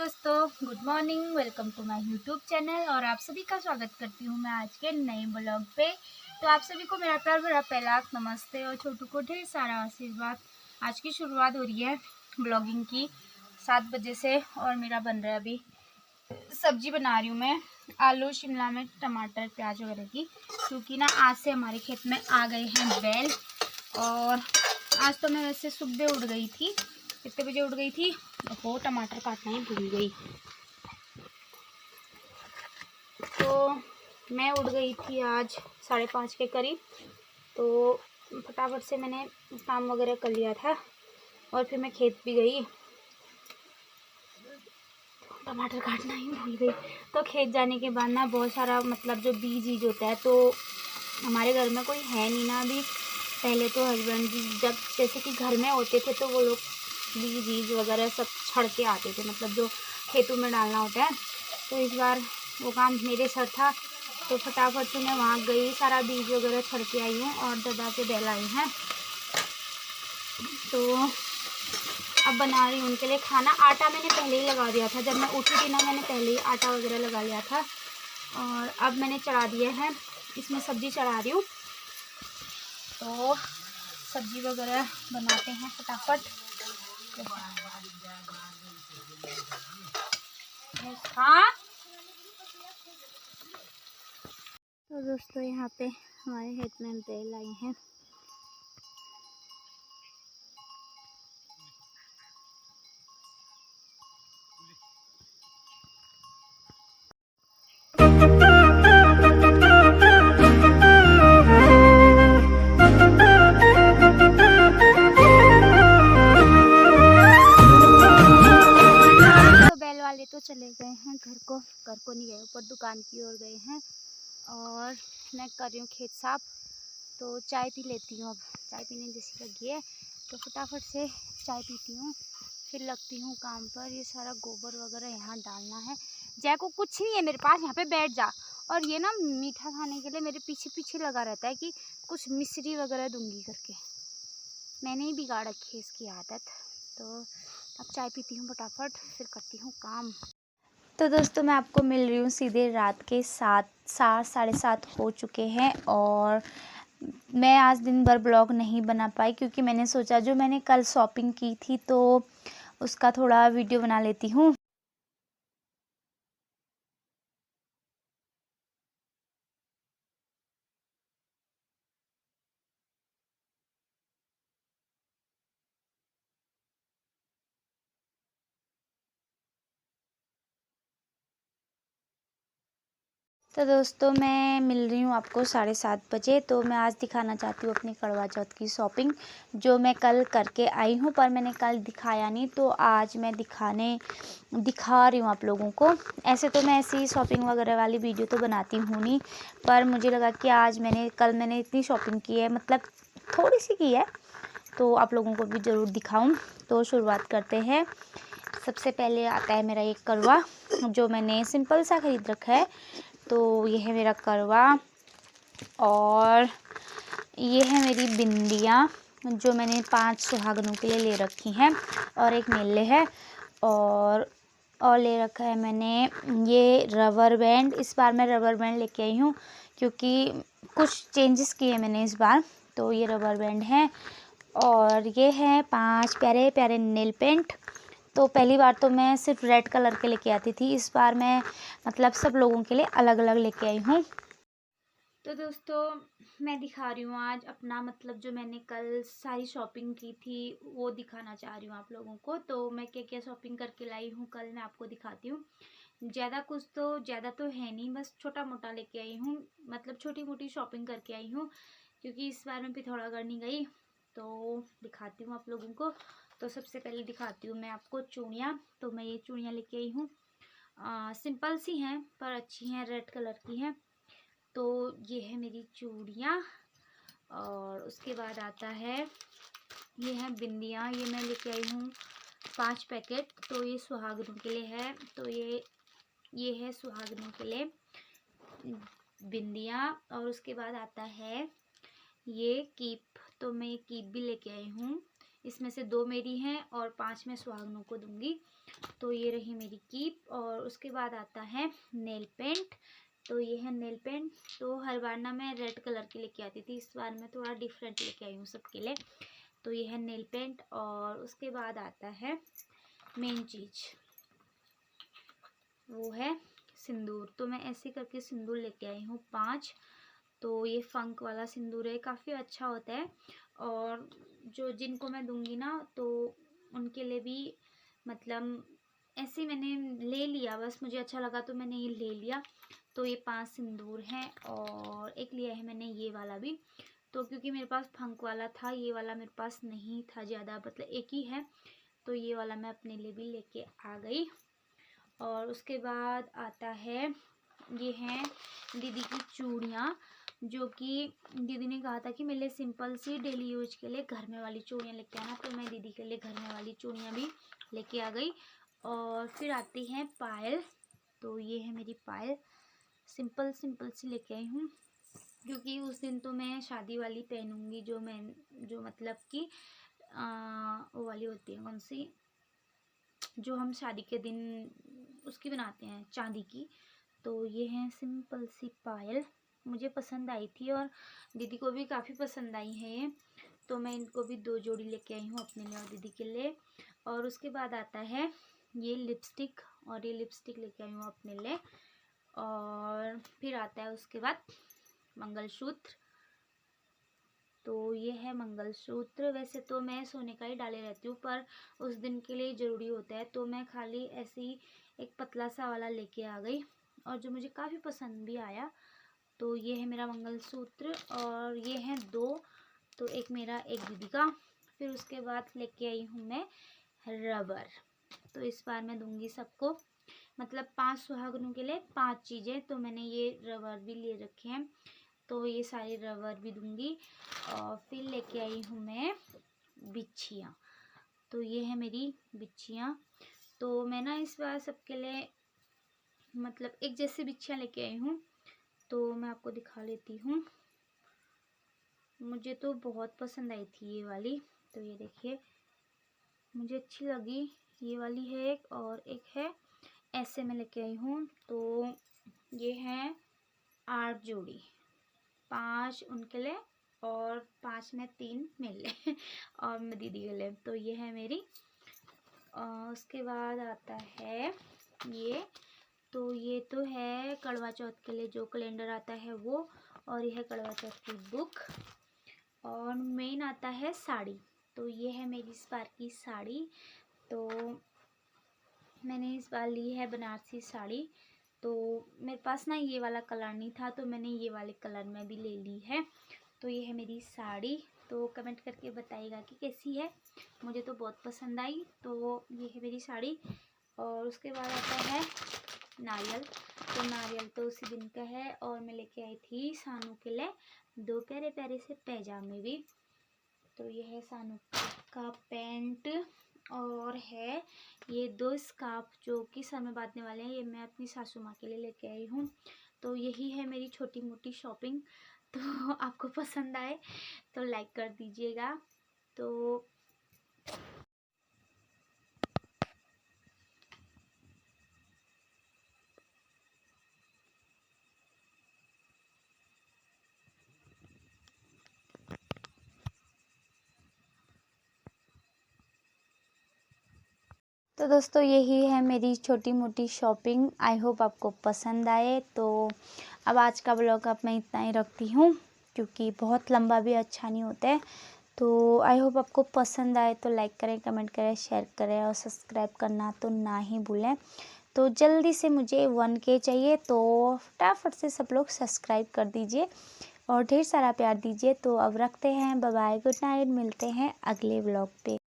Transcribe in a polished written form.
दोस्तों, good morning. Welcome to my YouTube channel और आप सभी का स्वागत करती हूँ मैं आज के नए ब्लॉग पे। तो आप सभी को मेरा प्यार भरा पहला नमस्ते और छोटू को ढेर सारा आशीर्वाद। आज की शुरुआत हो रही है ब्लॉगिंग की 7 बजे से और मेरा बन रहा है अभी सब्जी बना रही हूँ मैं आलू शिमला मिर्च टमाटर प्याज वगैरह की, क्योंकि ना आज से हमारे खेत में आ गए हैं बैल। और आज तो मैं वैसे सुबह उठ गई थी। कितने बजे उठ गई थी? वो टमाटर काटना ही भूल गई। तो मैं उठ गई थी आज 5:30 के करीब। तो फटाफट से मैंने काम वगैरह कर लिया था और फिर मैं खेत भी गई। टमाटर काटना ही भूल गई। तो खेत जाने के बाद ना बहुत सारा मतलब जो बीज होता है, तो हमारे घर में कोई है नहीं ना अभी। पहले तो हस्बैंड जी जब जैसे कि घर में होते थे तो वो लोग बीज वगैरह सब छड़ के आते थे, मतलब जो खेतों में डालना होता है। तो इस बार वो काम मेरे सर था, तो फटाफट से मैं वहाँ गई, सारा बीज वगैरह छड़ के आई हूँ और दादा के बैल आए हैं। तो अब बना रही हूँ उनके लिए खाना। आटा मैंने पहले ही लगा दिया था, जब मैं उठी थी ना मैंने पहले ही आटा वगैरह लगा लिया था। और अब मैंने चढ़ा दिया है, इसमें सब्ज़ी चढ़ा रही हूँ। तो सब्ज़ी वगैरह बनाते हैं फटाफट। हाँ तो दोस्तों यहाँ पे हमारे खेत में बैल आए हैं। तो बैल वाले तो चले गए हैं घर को नहीं गए, ऊपर दुकान की ओर गए हैं। और मैं कर रही हूँ खेत साफ। तो चाय पी लेती हूँ, अब चाय पीने जैसी लगी है तो फटाफट से चाय पीती हूँ, फिर लगती हूँ काम पर। ये सारा गोबर वगैरह यहाँ डालना है। जय को कुछ नहीं है मेरे पास, यहाँ पे बैठ जा। और ये ना मीठा खाने के लिए मेरे पीछे पीछे लगा रहता है कि कुछ मिश्री वगैरह दूंगी करके। मैंने ही बिगाड़ रखी है इसकी आदत। तो अब चाय पीती हूँ फटाफट, फिर करती हूँ काम। तो दोस्तों मैं आपको मिल रही हूँ सीधे रात के 7 साढ़े 7 हो चुके हैं। और मैं आज दिन भर ब्लॉग नहीं बना पाई, क्योंकि मैंने सोचा जो मैंने कल शॉपिंग की थी तो उसका थोड़ा वीडियो बना लेती हूँ। तो दोस्तों मैं मिल रही हूँ आपको 7:30 बजे। तो मैं आज दिखाना चाहती हूँ अपनी करवा चौथ की शॉपिंग, जो मैं कल करके आई हूँ, पर मैंने कल दिखाया नहीं, तो आज मैं दिखा रही हूँ आप लोगों को। ऐसे तो मैं ऐसी शॉपिंग वगैरह वाली वीडियो तो बनाती हूँ नहीं, पर मुझे लगा कि आज कल मैंने इतनी शॉपिंग की है, मतलब थोड़ी सी की है, तो आप लोगों को भी ज़रूर दिखाऊँ। तो शुरुआत करते हैं। सबसे पहले आता है मेरा एक करवा, जो मैंने सिंपल सा ख़रीद रखा है। तो ये है मेरा करवा, और ये है मेरी बिंदियाँ जो मैंने 5 सुहागनों के लिए ले रखी हैं, और एक मेले है। और ले रखा है मैंने ये रबर बैंड। इस बार मैं रबर बैंड लेके आई हूँ, क्योंकि कुछ चेंजेस किए मैंने इस बार। तो ये रबर बैंड है। और ये है 5 प्यारे प्यारे नेल पेंट। तो पहली बार तो मैं सिर्फ रेड कलर के लेके आती थी, इस बार मैं मतलब सब लोगों के लिए अलग अलग लेके आई हूँ। तो दोस्तों मैं दिखा रही हूँ आज अपना, मतलब जो मैंने कल सारी शॉपिंग की थी वो दिखाना चाह रही हूँ आप लोगों को। तो मैं क्या क्या शॉपिंग करके लाई हूँ कल मैं आपको दिखाती हूँ। ज़्यादा तो है नहीं, बस छोटा मोटा लेके आई हूँ, मतलब छोटी मोटी शॉपिंग करके आई हूँ, क्योंकि इस बार मैं पिथौरागढ़ नहीं गई। तो दिखाती हूँ आप लोगों को। तो सबसे पहले दिखाती हूँ मैं आपको चूड़ियाँ। तो मैं ये चूड़ियाँ लेके आई हूँ, सिंपल सी हैं पर अच्छी हैं, रेड कलर की हैं। तो ये है मेरी चूड़ियाँ। और उसके बाद आता है, ये है बिंदियाँ। ये मैं लेके आई हूँ 5 पैकेट। तो ये सुहागनों के लिए है। तो ये है सुहागनों के लिए बिंदियाँ। और उसके बाद आता है ये कीप। तो मैं कीप भी लेके आई हूँ, इसमें से 2 मेरी हैं और 5 मैं सुहागनों को दूंगी। तो ये रही मेरी कीप। और उसके बाद आता है नेल पेंट। तो ये है नेल पेंट। तो हर बार ना मैं रेड कलर की लेके आती थी, इस बार मैं थोड़ा डिफरेंट लेके आई हूँ सबके लिए। तो ये है नेल पेंट। और उसके बाद आता है मेन चीज़, वो है सिंदूर। तो मैं ऐसे करके सिंदूर लेके आई हूँ 5। तो ये फंक वाला सिंदूर है, काफ़ी अच्छा होता है। और जो जिनको मैं दूंगी ना तो उनके लिए भी मतलब ऐसे मैंने ले लिया, बस मुझे अच्छा लगा तो मैंने ये ले लिया। तो ये 5 सिंदूर हैं। और एक लिया है मैंने ये वाला भी, तो क्योंकि मेरे पास फंक वाला था, ये वाला मेरे पास नहीं था ज़्यादा, मतलब एक ही है, तो ये वाला मैं अपने लिए भी लेके आ गई। और उसके बाद आता है, ये हैं दीदी की चूड़ियाँ, जो कि दीदी ने कहा था कि मेरे लिए सिंपल सी डेली यूज के लिए घर में वाली चूड़ियाँ लेके आना, तो मैं दीदी के लिए घर में वाली चूड़ियाँ भी लेके आ गई। और फिर आती हैं पायल। तो ये है मेरी पायल, सिंपल सिंपल सी लेके आई हूँ, क्योंकि उस दिन तो मैं शादी वाली पहनूंगी, जो मतलब कि वो वाली होती है, कौन सी, जो हम शादी के दिन उसकी बनाते हैं, चांदी की। तो ये है सिंपल सी पायल, मुझे पसंद आई थी और दीदी को भी काफ़ी पसंद आई है ये। तो मैं इनको भी 2 जोड़ी लेके आई हूँ अपने लिए और दीदी के लिए। और उसके बाद आता है ये लिपस्टिक, और ये लिपस्टिक लेके आई हूँ अपने लिए। और फिर आता है उसके बाद मंगलसूत्र। तो ये है मंगलसूत्र। वैसे तो मैं सोने का ही डाले रहती हूँ, पर उस दिन के लिए ज़रूरी होता है, तो मैं खाली ऐसे ही एक पतला सा वाला लेके आ गई, और जो मुझे काफ़ी पसंद भी आया। तो ये है मेरा मंगलसूत्र। और ये हैं 2, तो एक मेरा एक दीदी का। फिर उसके बाद लेके आई हूँ मैं रबर। तो इस बार मैं दूंगी सबको, मतलब 5 सुहागनों के लिए 5 चीज़ें, तो मैंने ये रबर भी ले रखे हैं, तो ये सारे रबर भी दूंगी। और फिर लेके आई हूँ मैं बिच्छियाँ। तो ये है मेरी बिच्छियाँ। तो मैं ना इस बार सबके लिए मतलब एक जैसी बिच्छियाँ लेके आई हूँ, तो मैं आपको दिखा लेती हूँ। मुझे तो बहुत पसंद आई थी ये वाली, तो ये देखिए मुझे अच्छी लगी। ये वाली है एक, और एक है ऐसे मैं लेके आई हूँ। तो ये है 8 जोड़ी, 5 उनके लिए और 5 में 3 मेरे लिए और मैं दीदी के लिए। तो ये है मेरी। उसके बाद आता है ये, तो ये तो है कड़वा चौथ के लिए जो कैलेंडर आता है वो, और ये है कड़वा चौथ की बुक। और मेन आता है साड़ी। तो ये है मेरी इस बार की साड़ी। तो मैंने इस बार ली है बनारसी साड़ी। तो मेरे पास ना ये वाला कलर नहीं था, तो मैंने ये वाले कलर में भी ले ली है। तो ये है मेरी साड़ी। तो कमेंट करके बताइएगा कि कैसी है, मुझे तो बहुत पसंद आई। तो ये है मेरी साड़ी। और उसके बाद आता है नारियल। तो नारियल तो उसी दिन का है। और मैं लेके आई थी सानू के लिए 2 प्यारे प्यारे से पैजामे भी। तो ये है सानू का पैंट, और है ये 2 स्कार्फ जो कि सर में बांधने वाले हैं, ये मैं अपनी सासू माँ के लिए लेके आई हूँ। तो यही है मेरी छोटी मोटी शॉपिंग। तो आपको पसंद आए तो लाइक कर दीजिएगा। तो दोस्तों यही है मेरी छोटी मोटी शॉपिंग। आई होप आपको पसंद आए। तो अब आज का ब्लॉग अब मैं इतना ही रखती हूँ, क्योंकि बहुत लंबा भी अच्छा नहीं होता है। तो आई होप आपको पसंद आए तो लाइक करें, कमेंट करें, शेयर करें और सब्सक्राइब करना तो ना ही भूलें। तो जल्दी से मुझे 1K चाहिए, तो फटाफट से सब लोग सब्सक्राइब कर दीजिए और ढेर सारा प्यार दीजिए। तो अब रखते हैं, बाय बाय, गुड नाइट, मिलते हैं अगले ब्लॉग पे।